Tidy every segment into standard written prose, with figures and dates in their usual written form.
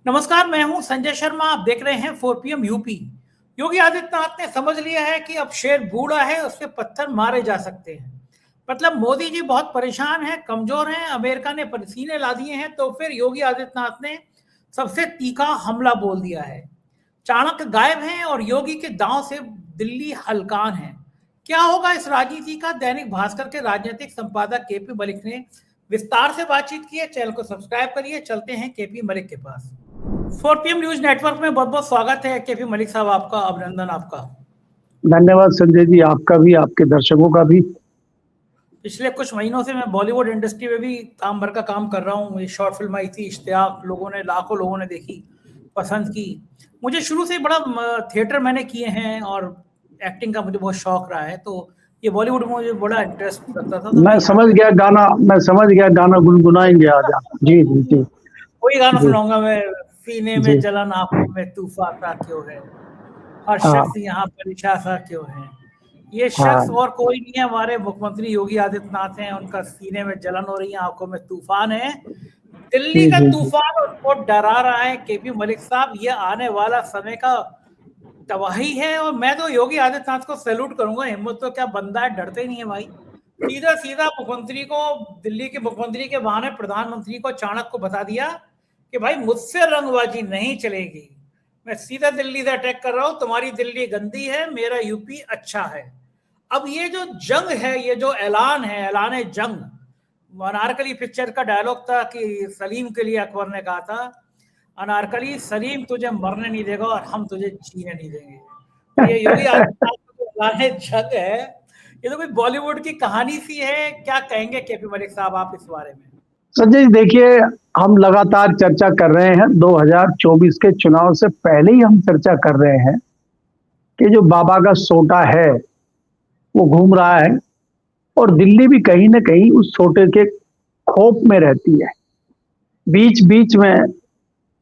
नमस्कार, मैं हूं संजय शर्मा। आप देख रहे हैं 4 PM यूपी। योगी आदित्यनाथ ने समझ लिया है कि अब शेर बूढ़ा है, उसके पत्थर मारे जा सकते हैं। मतलब मोदी जी बहुत परेशान हैं, कमजोर हैं, अमेरिका ने पसीने ला दिए हैं, तो फिर योगी आदित्यनाथ ने सबसे तीखा हमला बोल दिया है। चाणक्य गायब हैं और योगी के दांव से दिल्ली हलकान है। क्या होगा इस राजनीति का? दैनिक भास्कर के राजनीतिक संपादक केपी मलिक ने विस्तार से बातचीत की है। चैनल को सब्सक्राइब करिए। चलते हैं केपी मलिक के पास। 4 PM न्यूज नेटवर्क में बहुत बहुत स्वागत है केपी मलिक साहब, आपका अभिनंदन। आपका धन्यवाद संजय जी, आपका भी, आपके दर्शकों का भी। पिछले कुछ महीनों से मैं बॉलीवुड इंडस्ट्री में भी काम भर का काम कर रहा हूँ। ये शॉर्ट फिल्म आई थी इश्तियाक, लाखों लोगों ने देखी, पसंद की। मुझे शुरू से बड़ा थिएटर मैंने किए हैं और एक्टिंग का मुझे बहुत शौक रहा है, तो ये बॉलीवुड में मुझे बड़ा इंटरेस्ट लगता था। तो मैं समझ गया गाना गुनगुनाएंगे आज आप। जी जी जी कोई गाना जी सुनाऊंगा मैं। सीने में जी। जलन, आंखों में तूफान सा क्यों है, हर हाँ शख्स यहाँ परेशान सा क्यों है। ये शख्स हाँ और कोई नहीं है, हमारे मुख्यमंत्री योगी आदित्यनाथ हैं। उनका सीने में जलन हो रही है, आंखों में तूफान है। दिल्ली जी का जी जी। तूफान उनको डरा रहा है केपी मलिक साहब। ये आने वाला समय का तबाही है। और मैं तो योगी आदित्यनाथ को सैल्यूट करूंगा। हिम्मत तो क्या, बंदा है, डरते नहीं है भाई। सीधा सीधा मुख्यमंत्री को, दिल्ली के मुख्यमंत्री के बहाने प्रधानमंत्री को, चाणक्य को बता दिया कि भाई मुझसे रंगबाजी नहीं चलेगी। मैं सीधा दिल्ली से अटैक कर रहा हूं। तुम्हारी दिल्ली गंदी है, मेरा यूपी अच्छा है। अब ये जो जंग है, ये जो ऐलान है, ऐलान जंग, अनारकली पिक्चर का डायलॉग था कि सलीम के लिए अकबर ने कहा था, अनारकली सलीम तुझे मरने नहीं देगा और हम तुझे जीने नहीं देंगे। तो ये योगी आदित्यनाथ का जो ऐलान जंग है, ये तो कोई बॉलीवुड की कहानी सी है। क्या कहेंगे केपी मलिक साहब आप इस बारे में? संजय जी देखिए, हम लगातार चर्चा कर रहे हैं। 2024 के चुनाव से पहले ही हम चर्चा कर रहे हैं कि जो बाबा का सोटा है वो घूम रहा है और दिल्ली भी कहीं ना कहीं उस सोटे के खौफ में रहती है। बीच बीच में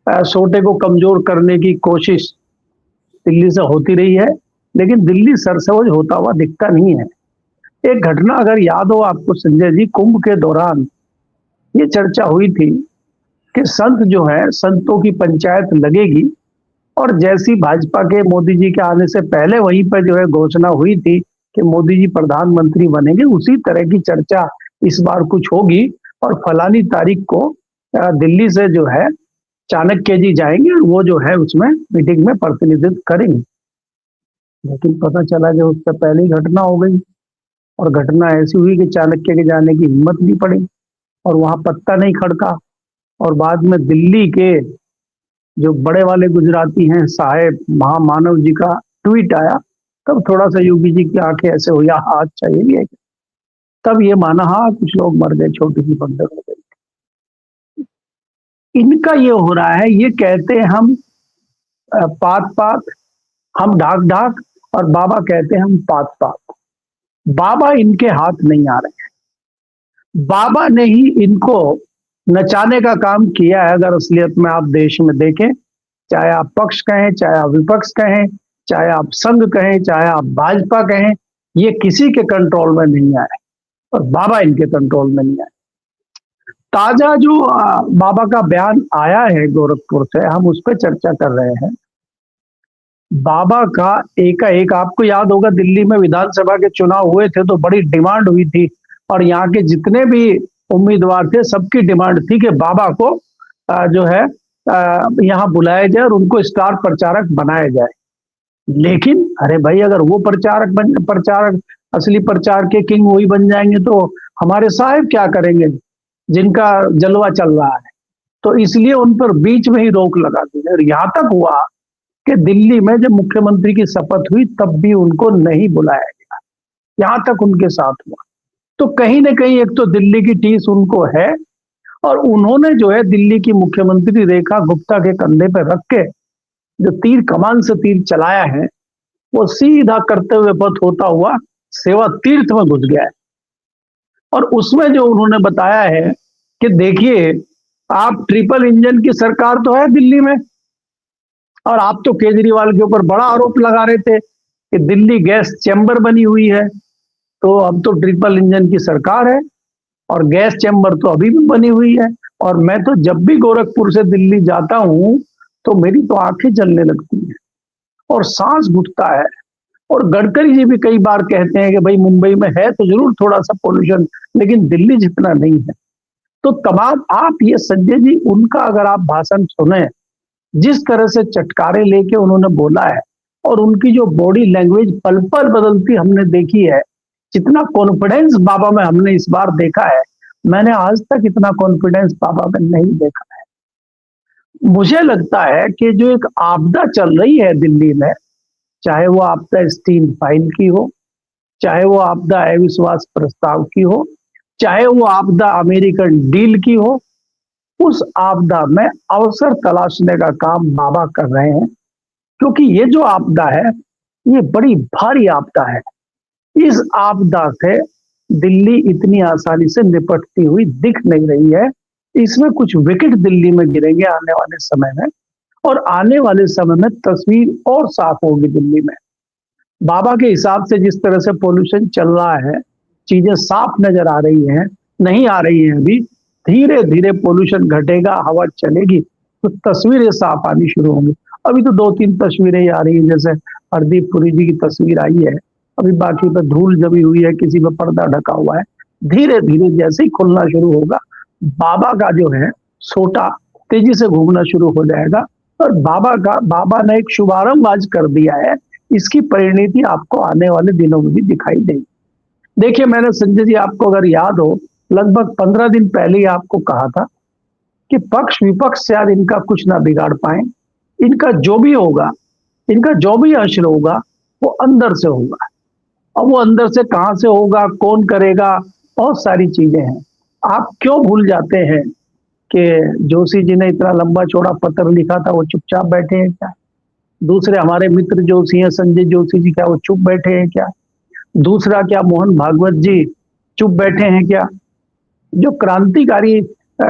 सोटे को कमजोर करने की कोशिश दिल्ली से होती रही है, लेकिन दिल्ली सरसबज होता हुआ दिखता नहीं है। एक घटना अगर याद हो आपको संजय जी, कुंभ के दौरान ये चर्चा हुई थी कि संत जो है, संतों की पंचायत लगेगी, और जैसी भाजपा के मोदी जी के आने से पहले वहीं पर जो है घोषणा हुई थी कि मोदी जी प्रधानमंत्री बनेंगे, उसी तरह की चर्चा इस बार कुछ होगी। और फलानी तारीख को दिल्ली से जो है चाणक्य जी जाएंगे और वो जो है उसमें मीटिंग में प्रतिनिधित्व करेंगे। लेकिन पता चला कि उससे पहले ही घटना हो गई, और घटना ऐसी हुई कि चाणक्य के जाने की हिम्मत नहीं पड़ी और वहां पत्ता नहीं खड़का। और बाद में दिल्ली के जो बड़े वाले गुजराती हैं साहेब महामानव जी का ट्वीट आया, तब थोड़ा सा योगी जी की आंखें ऐसे हुई, हाँ अच्छा ये भी है। तब ये माना हाँ कुछ लोग मर गए, छोटी सी बंदर हो गई। इनका ये हो रहा है, ये कहते हैं हम पात पात, हम ढाक ढाक, और बाबा कहते हैं हम पात पात। बाबा इनके हाथ नहीं आ रहे हैं। बाबा ने ही इनको नचाने का काम किया है। अगर असलियत में आप देश में देखें, चाहे आप पक्ष कहें, चाहे आप विपक्ष कहें, चाहे आप संघ कहें, चाहे आप भाजपा कहें, ये किसी के कंट्रोल में नहीं आए और बाबा इनके कंट्रोल में नहीं आए। ताजा जो बाबा का बयान आया है गोरखपुर से, हम उस पर चर्चा कर रहे हैं। बाबा का एक आपको याद होगा, दिल्ली में विधानसभा के चुनाव हुए थे तो बड़ी डिमांड हुई थी, और यहाँ के जितने भी उम्मीदवार थे सबकी डिमांड थी कि बाबा को जो है यहाँ बुलाया जाए और उनको स्टार प्रचारक बनाया जाए। लेकिन अरे भाई, अगर वो प्रचारक असली प्रचार के किंग वही बन जाएंगे तो हमारे साहब क्या करेंगे जिनका जलवा चल रहा है। तो इसलिए उन पर बीच में ही रोक लगा दी। और यहाँ तक हुआ कि दिल्ली में जब मुख्यमंत्री की शपथ हुई तब भी उनको नहीं बुलाया गया, यहाँ तक उनके साथ हुआ। तो कहीं ना कहीं एक तो दिल्ली की टीस उनको है, और उन्होंने जो है दिल्ली की मुख्यमंत्री रेखा गुप्ता के कंधे पर रख के जो तीर कमान से तीर चलाया है, वो सीधा करते हुए पथ होता हुआ सेवा तीर्थ में घुस गया है। और उसमें जो उन्होंने बताया है कि देखिए, आप ट्रिपल इंजन की सरकार तो है दिल्ली में, और आप तो केजरीवाल के ऊपर बड़ा आरोप लगा रहे थे कि दिल्ली गैस चैम्बर बनी हुई है, तो अब तो ट्रिपल इंजन की सरकार है और गैस चैम्बर तो अभी भी बनी हुई है। और मैं तो जब भी गोरखपुर से दिल्ली जाता हूं तो मेरी तो आंखें जलने लगती हैं और सांस घुटता है। और गडकरी जी भी कई बार कहते हैं कि भाई मुंबई में है तो जरूर थोड़ा सा पोल्यूशन, लेकिन दिल्ली जितना नहीं है। तो तमाम आप ये संजय जी, उनका अगर आप भाषण सुने, जिस तरह से चटकारे लेके उन्होंने बोला है और उनकी जो बॉडी लैंग्वेज पल पल बदलती हमने देखी है, जितना कॉन्फिडेंस बाबा में हमने इस बार देखा है, मैंने आज तक इतना कॉन्फिडेंस बाबा में नहीं देखा है। मुझे लगता है कि जो एक आपदा चल रही है दिल्ली में, चाहे वो आपदा स्टील फाइल की हो, चाहे वो आपदा अविश्वास प्रस्ताव की हो, चाहे वो आपदा अमेरिकन डील की हो, उस आपदा में अवसर तलाशने का काम बाबा कर रहे हैं। क्योंकि ये जो आपदा है, ये बड़ी भारी आपदा है। इस आपदा से दिल्ली इतनी आसानी से निपटती हुई दिख नहीं रही है। इसमें कुछ विकेट दिल्ली में गिरेंगे आने वाले समय में, और आने वाले समय में तस्वीर और साफ होगी दिल्ली में। बाबा के हिसाब से जिस तरह से पोल्यूशन चल रहा है, चीजें साफ नजर आ रही हैं, नहीं आ रही हैं अभी, धीरे धीरे पोल्यूशन घटेगा, हवा चलेगी तो तस्वीरें साफ आनी शुरू होंगी। अभी तो 2-3 तस्वीरें आ रही हैं, जैसे हरदीप पुरी जी की तस्वीर आई है, अभी बाकी पे धूल जमी हुई है, किसी पे पर्दा ढका हुआ है। धीरे धीरे जैसे ही खुलना शुरू होगा, बाबा का जो है सोटा तेजी से घूमना शुरू हो जाएगा। और बाबा ने एक शुभारंभ आज कर दिया है, इसकी परिणति आपको आने वाले दिनों में भी दिखाई देगी। देखिए, मैंने संजय जी, आपको अगर याद हो, लगभग 15 दिन पहले ही आपको कहा था कि पक्ष विपक्ष से आज इनका कुछ ना बिगाड़ पाए। इनका जो भी होगा, इनका जो भी अश्र होगा, वो अंदर से होगा। अब वो अंदर से कहां से होगा, कौन करेगा, बहुत सारी चीजें हैं। आप क्यों भूल जाते हैं कि जोशी जी ने इतना लंबा चौड़ा पत्र लिखा था, वो चुपचाप बैठे हैं क्या? दूसरे हमारे मित्र जोशी हैं, संजय जोशी जी, क्या वो चुप बैठे हैं क्या? दूसरा, क्या मोहन भागवत जी चुप बैठे हैं क्या? जो क्रांतिकारी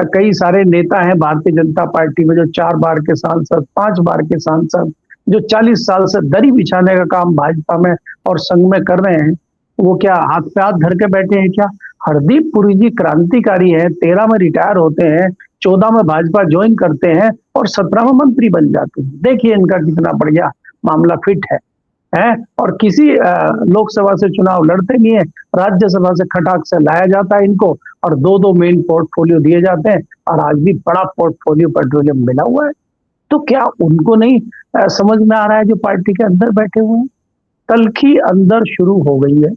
कई सारे नेता हैं भारतीय जनता पार्टी में, जो 4 बार के सांसद, 5 बार के सांसद, जो 40 साल से दरी बिछाने का काम भाजपा में और संघ में कर रहे हैं, वो क्या हाथ पे हाथ धर के बैठे हैं क्या? हरदीप पुरी जी क्रांतिकारी हैं, 13 में रिटायर होते हैं, 14 में भाजपा ज्वाइन करते हैं और 17 में मंत्री बन जाते हैं। देखिए इनका कितना बढ़िया मामला फिट है। और किसी लोकसभा से चुनाव लड़ते नहीं है, राज्यसभा से खटाक से लाया जाता है इनको, और 2-2 मेन पोर्टफोलियो दिए जाते हैं, और आज भी बड़ा पोर्टफोलियो पेट्रोलियम मिला हुआ है। तो क्या उनको नहीं समझ में आ रहा है जो पार्टी के अंदर बैठे हुए हैं? तलखी अंदर शुरू हो गई है,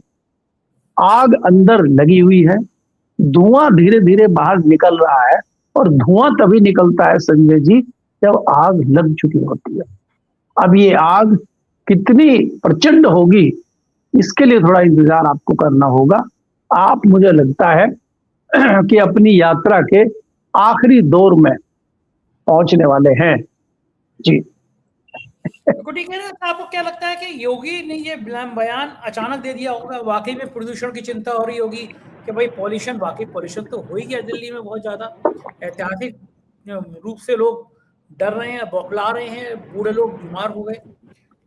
आग अंदर लगी हुई है, धुआं धीरे धीरे बाहर निकल रहा है, और धुआं तभी निकलता है संजय जी जब आग लग चुकी होती है। अब ये आग कितनी प्रचंड होगी, इसके लिए थोड़ा इंतजार आपको करना होगा। आप, मुझे लगता है कि अपनी यात्रा के आखिरी दौर में पहुंचने वाले हैं। जी ठीक है ना। आपको क्या लगता है कि योगी ने ये बयान अचानक दे दिया होगा? वाकई में प्रदूषण की चिंता हो रही होगी कि भाई पॉल्यूशन, वाकई पॉल्यूशन तो हो ही गया दिल्ली में बहुत ज्यादा, ऐतिहासिक रूप से लोग डर रहे हैं, बौखला रहे हैं, बूढ़े लोग बीमार हो गए।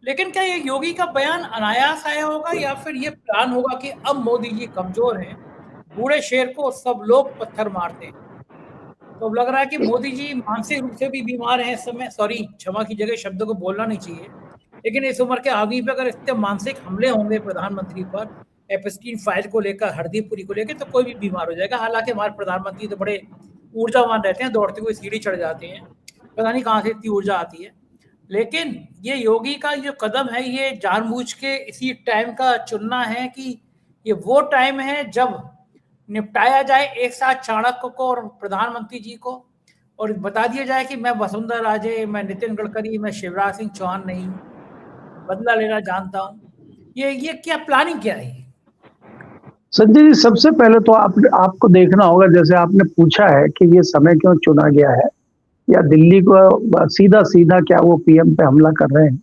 लेकिन क्या ये योगी का बयान अनायास आया होगा, या फिर ये प्लान होगा कि अब मोदी जी कमजोर हैं, बूढ़े शेर को सब लोग पत्थर मारते हैं? तो अब लग रहा है कि मोदी जी मानसिक रूप से भी बीमार हैं इस समय। सॉरी, क्षमा की जगह शब्दों को बोलना नहीं चाहिए, लेकिन इस उम्र के आदमी पे अगर इतने मानसिक हमले होंगे प्रधानमंत्री पर, एपस्टीन फाइल को लेकर, हरदीप पुरी को लेकर, तो कोई भी बीमार हो जाएगा। हालांकि हमारे प्रधानमंत्री तो बड़े ऊर्जावान रहते हैं, दौड़ते हुए सीढ़ी चढ़ जाते हैं, पता नहीं कहाँ से इतनी ऊर्जा आती है। लेकिन ये योगी का जो कदम है, ये जानबूझ के इसी टाइम का चुनना है कि ये वो टाइम है जब निपटाया जाए एक साथ चाणक्य को और प्रधानमंत्री जी को, और बता दिया जाए कि मैं वसुंधरा राजे, मैं नितिन गडकरी, मैं शिवराज सिंह चौहान नहीं, बदला लेना जानता हूँ। ये क्या प्लानिंग क्या है? संजय जी, सबसे पहले तो आपको देखना होगा, जैसे आपने पूछा है कि ये समय क्यों चुना गया है, या दिल्ली को सीधा सीधा क्या वो पीएम पे हमला कर रहे हैं।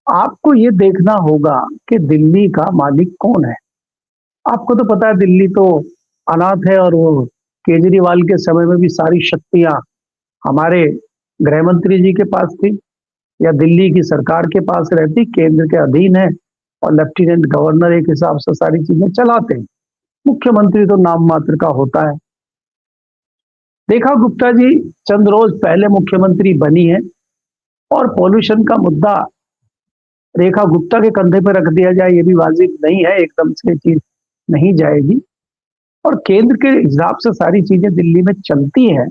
आपको ये देखना होगा कि दिल्ली का मालिक कौन है। आपको तो पता है दिल्ली तो अनाथ है, और वो केजरीवाल के समय में भी सारी शक्तियां हमारे गृह मंत्री जी के पास थी, या दिल्ली की सरकार के पास रहती, केंद्र के अधीन है, और लेफ्टिनेंट गवर्नर एक हिसाब से सारी चीजें चलाते हैं। मुख्यमंत्री तो नाम मात्र का होता है। देखा गुप्ता जी चंद रोज पहले मुख्यमंत्री बनी है, और पॉल्यूशन का मुद्दा रेखा गुप्ता के कंधे पर रख दिया जाए, ये भी वाजिब नहीं है, एकदम से चीज नहीं जाएगी। और केंद्र के हिसाब से सारी चीजें दिल्ली में चलती हैं,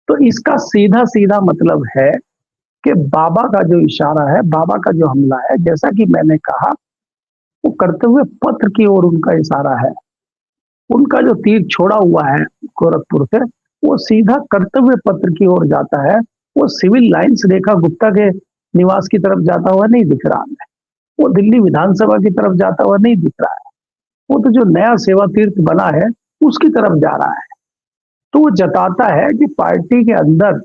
तो इसका सीधा सीधा मतलब है कि बाबा का जो इशारा है, बाबा का जो हमला है, जैसा कि मैंने कहा, वो करते हुए पत्र की ओर उनका इशारा है। उनका जो तीर छोड़ा हुआ है गोरखपुर से, वो सीधा करते हुए पत्र की ओर जाता है। वो सिविल लाइन्स रेखा गुप्ता के निवास की तरफ जाता हुआ नहीं दिख रहा है, वो दिल्ली विधानसभा की तरफ जाता हुआ नहीं दिख रहा है, वो तो जो नया सेवा तीर्थ बना है उसकी तरफ जा रहा है। तो वो जताता है कि पार्टी के अंदर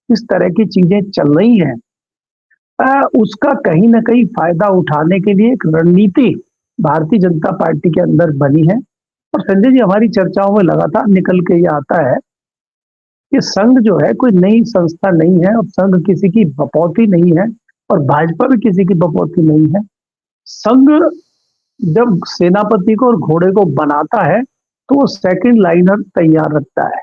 इस तरह की चीजें चल रही हैं। उसका कहीं ना कहीं फायदा उठाने के लिए एक रणनीति भारतीय जनता पार्टी के अंदर बनी है। और संजय जी, हमारी चर्चाओं में लगातार निकल के ये आता है कि संघ जो है कोई नई संस्था नहीं है, और संघ किसी की बपौती नहीं है, और भाजपा भी किसी की बपौती नहीं है। संघ जब सेनापति को और घोड़े को बनाता है तो वो सेकंड लाइनर तैयार रखता है,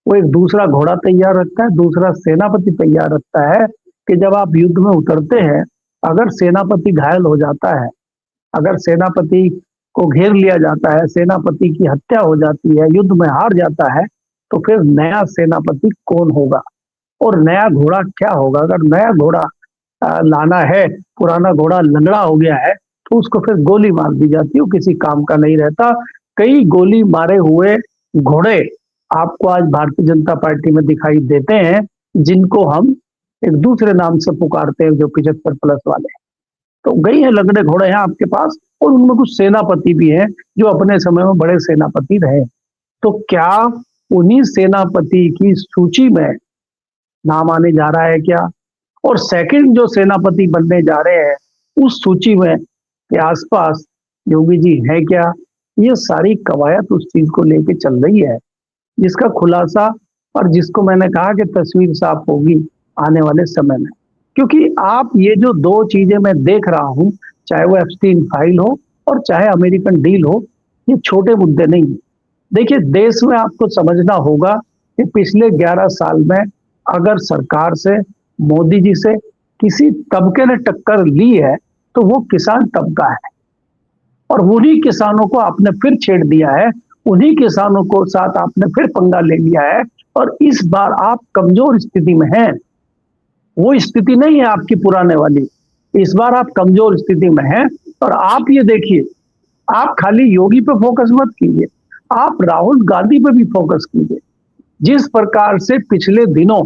वो एक दूसरा घोड़ा तैयार रखता है, दूसरा सेनापति तैयार रखता है कि जब आप युद्ध में उतरते हैं, अगर सेनापति घायल हो जाता है, अगर सेनापति को घेर लिया जाता है, सेनापति की हत्या हो जाती है, युद्ध में हार जाता है, तो फिर नया सेनापति कौन होगा और नया घोड़ा क्या होगा। अगर नया घोड़ा लाना है, पुराना घोड़ा लंगड़ा हो गया है, तो उसको फिर गोली मार दी जाती है, वो किसी काम का नहीं रहता। कई गोली मारे हुए घोड़े आपको आज भारतीय जनता पार्टी में दिखाई देते हैं, जिनको हम एक दूसरे नाम से पुकारते हैं, जो 75+ वाले। तो गई है लंगड़े घोड़े हैं आपके पास, और उनमें कुछ सेनापति भी हैं जो अपने समय में बड़े सेनापति रहे। तो क्या उन्हीं सेनापति की सूची में नाम आने जा रहा है क्या? और सेकंड जो सेनापति बनने जा रहे हैं उस सूची में के आसपास योगी जी है क्या? ये सारी कवायद उस चीज को लेके चल रही है, जिसका खुलासा और जिसको मैंने कहा कि तस्वीर साफ होगी आने वाले समय में। क्योंकि आप ये जो दो चीजें मैं देख रहा हूं, चाहे वो एप्स्टीन फाइल हो और चाहे अमेरिकन डील हो, ये छोटे मुद्दे नहीं है। देखिए, देश में आपको समझना होगा कि पिछले 11 साल में अगर सरकार से, मोदी जी से किसी तबके ने टक्कर ली है तो वो किसान तबका है। और उन्हीं किसानों को आपने फिर छेड़ दिया है, उन्हीं किसानों को साथ आपने फिर पंगा ले लिया है, और इस बार आप कमजोर स्थिति में हैं। वो स्थिति नहीं है आपकी पुराने वाली, इस बार आप कमजोर स्थिति में हैं। और आप ये देखिए, आप खाली योगी पे फोकस मत कीजिए, आप राहुल गांधी पे भी फोकस कीजिए। जिस प्रकार से पिछले दिनों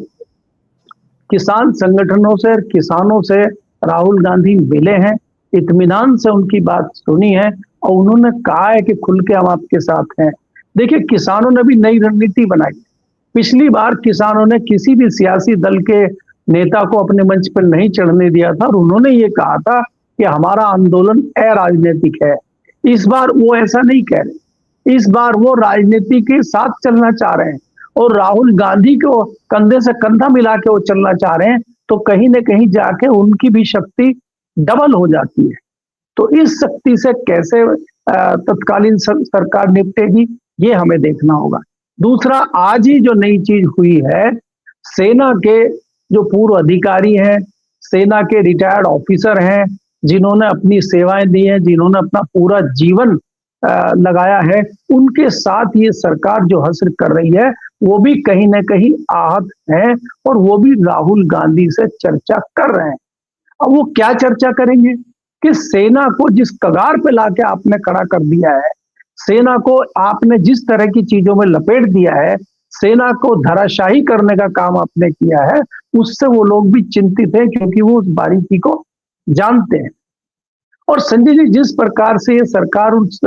किसान संगठनों से, किसानों से राहुल गांधी मिले हैं, इत्मीनान से उनकी बात सुनी है, और उन्होंने कहा है कि खुल के हम आपके साथ हैं। देखिए, किसानों ने भी नई रणनीति बनाई। पिछली बार किसानों ने किसी भी सियासी दल के नेता को अपने मंच पर नहीं चढ़ने दिया था, और उन्होंने ये कहा था कि हमारा आंदोलन अराजनीतिक है। इस बार वो ऐसा नहीं कह रहे, इस बार वो राजनीति के साथ चलना चाह रहे हैं, और राहुल गांधी को कंधे से कंधा मिला के वो चलना चाह रहे हैं। तो कहीं न कहीं जाके उनकी भी शक्ति डबल हो जाती है। तो इस शक्ति से कैसे तत्कालीन सरकार निपटेगी, ये हमें देखना होगा। दूसरा, आज ही जो नई चीज हुई है, सेना के जो पूर्व अधिकारी हैं, सेना के रिटायर्ड ऑफिसर हैं, जिन्होंने अपनी सेवाएं दी हैं, जिन्होंने अपना पूरा जीवन लगाया है, उनके साथ ये सरकार जो हश्र कर रही है, वो भी कहीं ना कहीं आहत है, और वो भी राहुल गांधी से चर्चा कर रहे हैं। अब वो क्या चर्चा करेंगे कि सेना को जिस कगार पे लाके आपने खड़ा कर दिया है, सेना को आपने जिस तरह की चीजों में लपेट दिया है, सेना को धराशाही करने का काम आपने किया है, उससे वो लोग भी चिंतित हैं, क्योंकि वो उस बारीकी को जानते हैं। और संजय जी, जिस प्रकार से ये सरकार उस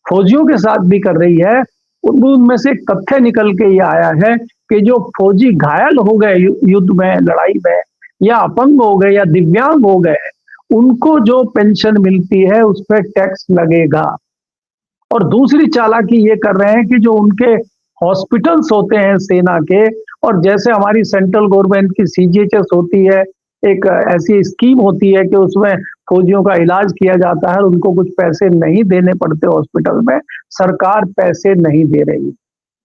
फौजियों के साथ भी कर रही है, उनमें से तथ्य निकल के ये आया है कि जो फौजी घायल हो गए युद्ध में, लड़ाई में, या अपंग हो गए या दिव्यांग हो गए, उनको जो पेंशन मिलती है उस पर टैक्स लगेगा। और दूसरी चालाकी ये कर रहे हैं कि जो उनके हॉस्पिटल्स होते हैं सेना के, और जैसे हमारी सेंट्रल गवर्नमेंट की CGHS होती है, एक ऐसी स्कीम होती है कि उसमें फौजियों का इलाज किया जाता है, उनको कुछ पैसे नहीं देने पड़ते हॉस्पिटल में, सरकार पैसे नहीं दे रही।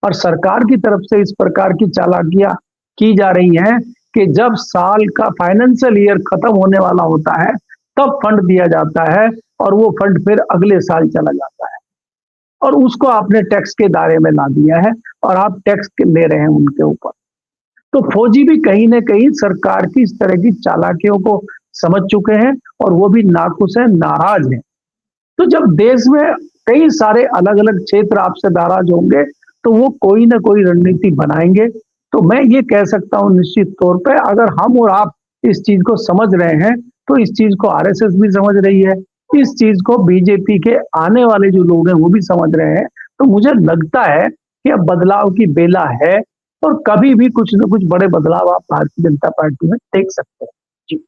और सरकार की तरफ से इस प्रकार की चालाकियां की जा रही हैं कि जब साल का फाइनेंशियल ईयर खत्म होने वाला होता है तब फंड दिया जाता है और वो फंड फिर अगले साल चला जाता है, और उसको आपने टैक्स के दायरे में ला दिया है और आप टैक्स ले रहे हैं उनके ऊपर। तो फौजी भी कहीं न कहीं सरकार की इस तरह की चालाकियों को समझ चुके हैं और वो भी नाखुश हैं, नाराज हैं। तो जब देश में कई सारे अलग-अलग क्षेत्र आपसे नाराज होंगे, तो वो कोई न कोई रणनीति बनाएँगे। तो मैं ये कह सकता हूँ निश्चित तौर पे, अगर हम और आप इस चीज़ को समझ रहे हैं, तो इस चीज़ को आरएसएस भी समझ रही है, इस चीज़ को बीजेपी के आने वाले जो लोग हैं वो भी समझ रहे हैं। तो मुझे लगता है कि अब बदलाव की बेला है और कभी भी कुछ न कुछ बड़े बदलाव आप भारतीय जनता पार्टी में देख सकते हैं। जी।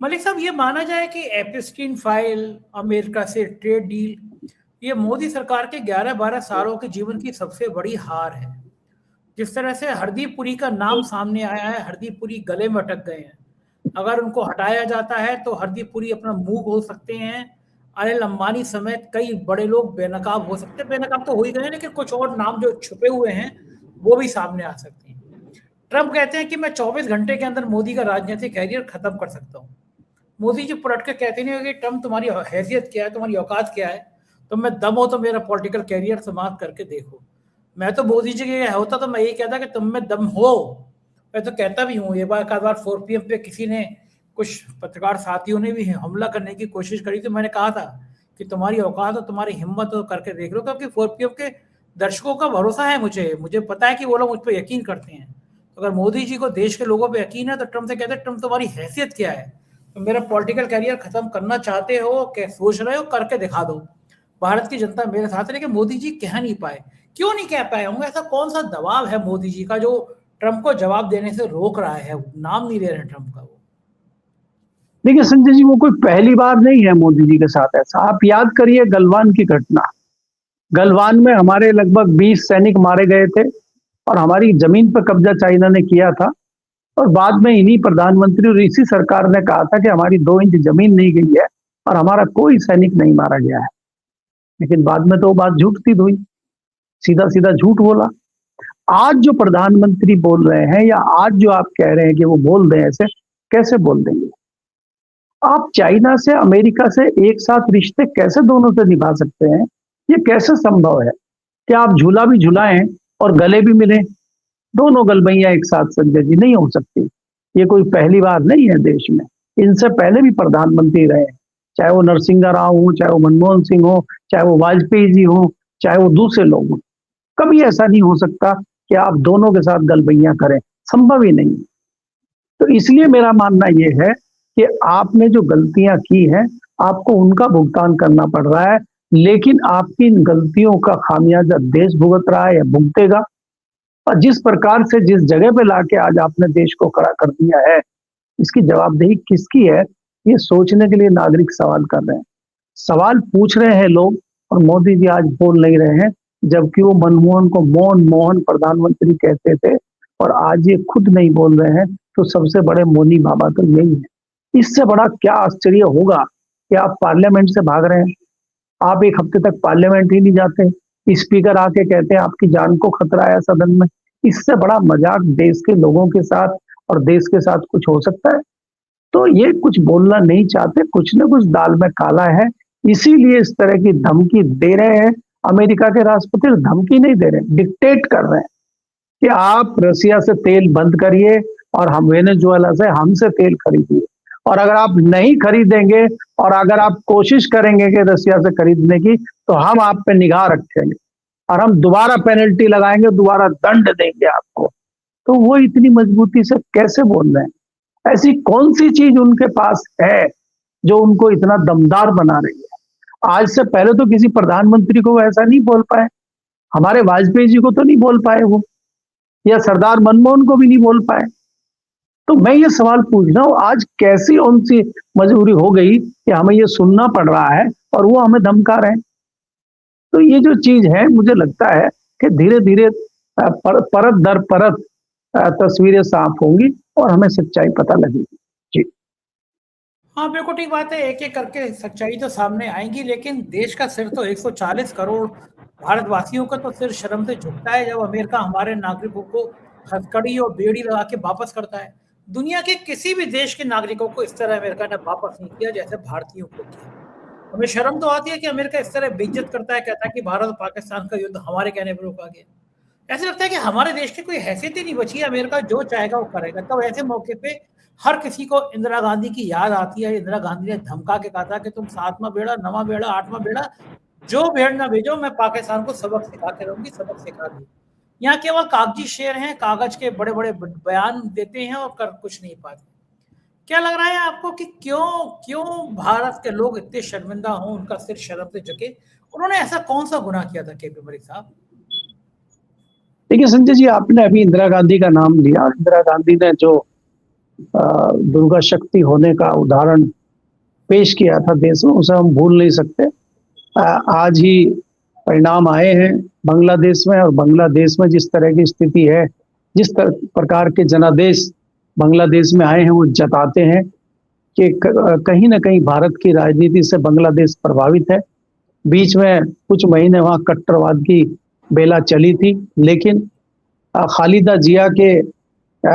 मलिक साहब, ये माना जाए कि एप्स्टीन फाइल, अमेरिका से ट्रेड डील, ये मोदी सरकार के 11-12 सालों के जीवन की सबसे बड़ी हार है। जिस तरह से हरदीप पुरी का नाम सामने आया है, हरदीप पुरी गले में अटक गए हैं। अगर उनको हटाया जाता है तो हरदीप पुरी अपना मुंह खोल सकते हैं। अनिल अंबानी समेत कई बड़े लोग बेनकाब हो सकते हैं। बेनकाब तो हो ही गए हैं, लेकिन कुछ और नाम जो छुपे हुए हैं वो भी सामने आ सकते हैं। ट्रंप कहते हैं कि मैं 24 घंटे के अंदर मोदी का राजनीतिक कैरियर खत्म कर सकता हूँ। मोदी जी पलट के कहते नहीं कि ट्रंप तुम्हारी हैसियत क्या है, तुम्हारी औकात क्या है, तुम में दम हो तो मेरा पॉलिटिकल कैरियर समाप्त करके देखो। मैं तो मोदी जी के होता तो मैं ये कहता कि तुम में दम हो। मैं तो कहता भी हूँ, एक बार 4 PM पे किसी ने, कुछ पत्रकार साथियों ने भी हमला करने की कोशिश करी, तो मैंने कहा था कि तुम्हारी औकात और तुम्हारी हिम्मत हो करके देख लो, क्योंकि 4PM के दर्शकों का भरोसा है मुझे पता है कि वो लोग मुझ पर यकीन करते हैं। अगर मोदी जी को देश के लोगों पर यकीन है तो ट्रंप से कहते हैं ट्रंप तुम्हारी हैसियत क्या है, तो मेरा पॉलिटिकल कैरियर खत्म करना चाहते हो, क्या सोच रहे हो, करके दिखा दो। भारत की जनता मेरे साथ है, लेकिन मोदी जी कह नहीं पाए। क्यों नहीं कह पाए होंगे? ऐसा कौन सा दबाव है मोदी जी का जो ट्रंप को जवाब देने से रोक रहा है? नाम नहीं ले रहे ट्रंप का वो। देखिए संजय जी, वो कोई पहली बार नहीं है मोदी जी के साथ ऐसा। आप याद करिए गलवान की घटना। गलवान में हमारे लगभग 20 सैनिक मारे गए थे और हमारी जमीन पर कब्जा चाइना ने किया था, और बाद में इन्हीं प्रधानमंत्री और इसी सरकार ने कहा था कि हमारी 2 इंच जमीन नहीं गई है और हमारा कोई सैनिक नहीं मारा गया है। लेकिन बाद में तो वो बात झूठ थी, हुई सीधा सीधा झूठ बोला। आज जो प्रधानमंत्री बोल रहे हैं या आज जो आप कह रहे हैं कि वो बोल दें, ऐसे कैसे बोल देंगे? आप चाइना से, अमेरिका से एक साथ रिश्ते कैसे दोनों से निभा सकते हैं? ये कैसे संभव है कि आप झूला भी झुलाएं और गले भी मिले? दोनों गलबैया एक साथ संजय जी नहीं हो सकती। ये कोई पहली बार नहीं है देश में, इनसे पहले भी प्रधानमंत्री रहे, चाहे वो नरसिंह राव हो, चाहे वो मनमोहन सिंह हो, चाहे वो वाजपेयी जी हो, चाहे वो दूसरे लोग हों। कभी ऐसा नहीं हो सकता कि आप दोनों के साथ गलबैया करें, संभव ही नहीं। तो इसलिए मेरा मानना ये है कि आपने जो गलतियां की हैं, आपको उनका भुगतान करना पड़ रहा है, लेकिन आपकी इन गलतियों का खामियाजा देश भुगत रहा है या भुगतेगा। और जिस प्रकार से, जिस जगह पे लाके आज आपने देश को खड़ा कर दिया है, इसकी जवाबदेही किसकी है? ये सोचने के लिए नागरिक सवाल कर रहे हैं, सवाल पूछ रहे हैं लोग, और मोदी जी आज बोल नहीं रहे हैं, जबकि वो मनमोहन को मोहन प्रधानमंत्री कहते थे और आज ये खुद नहीं बोल रहे हैं। तो सबसे बड़े मौनी बाबा तो यही है। इससे बड़ा क्या आश्चर्य होगा कि आप पार्लियामेंट से भाग रहे हैं। आप एक हफ्ते तक पार्लियामेंट ही नहीं जाते, स्पीकर आके कहते हैं आपकी जान को खतरा है सदन में। इससे बड़ा मजाक देश के लोगों के साथ और देश के साथ कुछ हो सकता है? तो ये कुछ बोलना नहीं चाहते, कुछ न कुछ दाल में काला है, इसीलिए इस तरह की धमकी दे रहे हैं। अमेरिका के राष्ट्रपति धमकी नहीं दे रहे, डिक्टेट कर रहे हैं कि आप रसिया से तेल बंद करिए और हम वेनेजुएला से हमसे तेल खरीदिए, और अगर आप नहीं खरीदेंगे और अगर आप कोशिश करेंगे कि रसिया से खरीदने की, तो हम आप पे निगाह रखेंगे और हम दोबारा पेनल्टी लगाएंगे, दोबारा दंड देंगे आपको। तो वो इतनी मजबूती से कैसे बोल रहे हैं? ऐसी कौन सी चीज उनके पास है जो उनको इतना दमदार बना रही है? आज से पहले तो किसी प्रधानमंत्री को ऐसा नहीं बोल पाए, हमारे वाजपेयी जी को तो नहीं बोल पाए वो, या सरदार मनमोहन को भी नहीं बोल पाए। तो मैं ये सवाल पूछ रहा हूं, आज कैसी उनसी मजबूरी हो गई कि हमें ये सुनना पड़ रहा है और वो हमें धमका रहे हैं? तो ये जो चीज है, मुझे लगता है कि धीरे धीरे परत दर परत तस्वीरें साफ होंगी और हमें सच्चाई पता लगेगी। जी हाँ, बिल्कुल ठीक बात है। एक एक करके सच्चाई तो सामने आएंगी, लेकिन देश का सिर तो 140 करोड़ भारतवासियों का तो सिर शर्म से झुकता है जब अमेरिका हमारे नागरिकों को हथकड़ी और बेड़ी लगा के वापस करता है। दुनिया के किसी भी देश के नागरिकों को इस तरह अमेरिका ने वापस नहीं किया जैसे भारतीयों को किया। हमें शर्म तो आती है कि अमेरिका इस तरह बेइज्जत करता है, कहता है कि भारत और पाकिस्तान का युद्ध हमारे कहने पर रोका गया। ऐसा लगता है कि हमारे देश की कोई हैसियत ही नहीं बची है, अमेरिका जो चाहेगा वो करेगा। तब ऐसे मौके पे हर किसी को इंदिरा गांधी की याद आती है। इंदिरा गांधी ने धमका के कहा था कि तुम 7वां बेड़ा, 9वां बेड़ा, 8वां बेड़ा जो भेजना भेजो, मैं पाकिस्तान को सबक सिखा के रहूंगी। सबक सिखा दी। यहाँ केवल कागजी शेर हैं, कागज के बड़े बड़े बयान देते हैं और कर कुछ नहीं पाते। क्या लग रहा है आपको कि क्यों क्यों भारत के लोग इतने शर्मिंदा हों, उनका सिर शर्म से झुके? उन्होंने ऐसा कौन सा गुनाह किया था केपी मलिक साहब? देखिए संजय जी, आपने अभी इंदिरा गांधी का नाम लिया। इंदिरा गांधी ने जो दुर्गा शक्ति होने का उदाहरण पेश किया था देश में, उसे हम भूल नहीं सकते। आज ही परिणाम आए हैं बांग्लादेश में, और बांग्लादेश में जिस तरह की स्थिति है, जिस प्रकार के जनादेश बांग्लादेश में आए हैं, वो जताते हैं कि कहीं ना कहीं भारत की राजनीति से बांग्लादेश प्रभावित है। बीच में कुछ महीने वहां कट्टरवाद की बेला चली थी, लेकिन खालिदा जिया के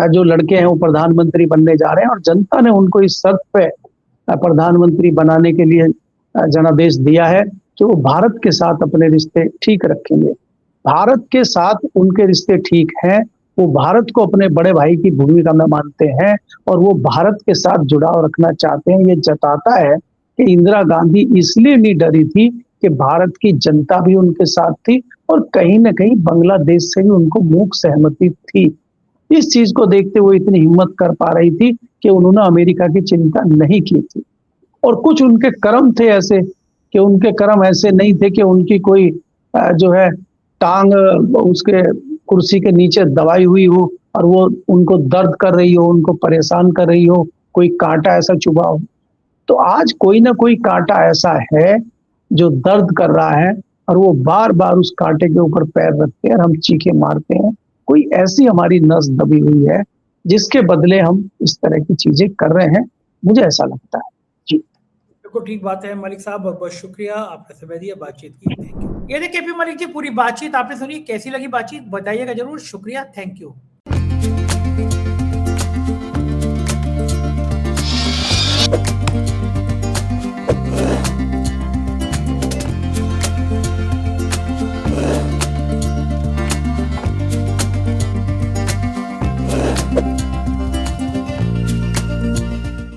जो लड़के हैं वो प्रधानमंत्री बनने जा रहे हैं, और जनता ने उनको इस शर्त पे प्रधानमंत्री बनाने के लिए जनादेश दिया है कि वो भारत के साथ अपने रिश्ते ठीक रखेंगे। भारत के साथ उनके रिश्ते ठीक हैं, वो भारत को अपने बड़े भाई की भूमिका में मानते हैं और वो भारत के साथ जुड़ाव रखना चाहते हैं। ये जताता है कि इंदिरा गांधी इसलिए नहीं डरी थी कि भारत की जनता भी उनके साथ थी और कहीं ना कहीं बांग्लादेश से भी उनको मूक सहमति थी। इस चीज को देखते हुए इतनी हिम्मत कर पा रही थी कि उन्होंने अमेरिका की चिंता नहीं की थी। और कुछ उनके कर्म थे ऐसे कि उनके कर्म ऐसे नहीं थे कि उनकी कोई जो है टांग उसके कुर्सी के नीचे दबाई हुई हो और वो उनको दर्द कर रही हो, उनको परेशान कर रही हो, कोई कांटा ऐसा चुभा हो। तो आज कोई ना कोई कांटा ऐसा है जो दर्द कर रहा है और वो बार बार उस कांटे के ऊपर पैर रखते हैं और हम चीखे मारते हैं। कोई ऐसी हमारी नस दबी हुई है जिसके बदले हम इस तरह की चीजें कर रहे हैं, मुझे ऐसा लगता है। जी बिल्कुल ठीक बात है मलिक साहब, बहुत बहुत शुक्रिया, आपने समय दिया, बातचीत की। Thank you. ये देखिए केपी मलिक जी, पूरी बातचीत आपने सुनी, कैसी लगी बातचीत बताइएगा जरूर। शुक्रिया, थैंक यू।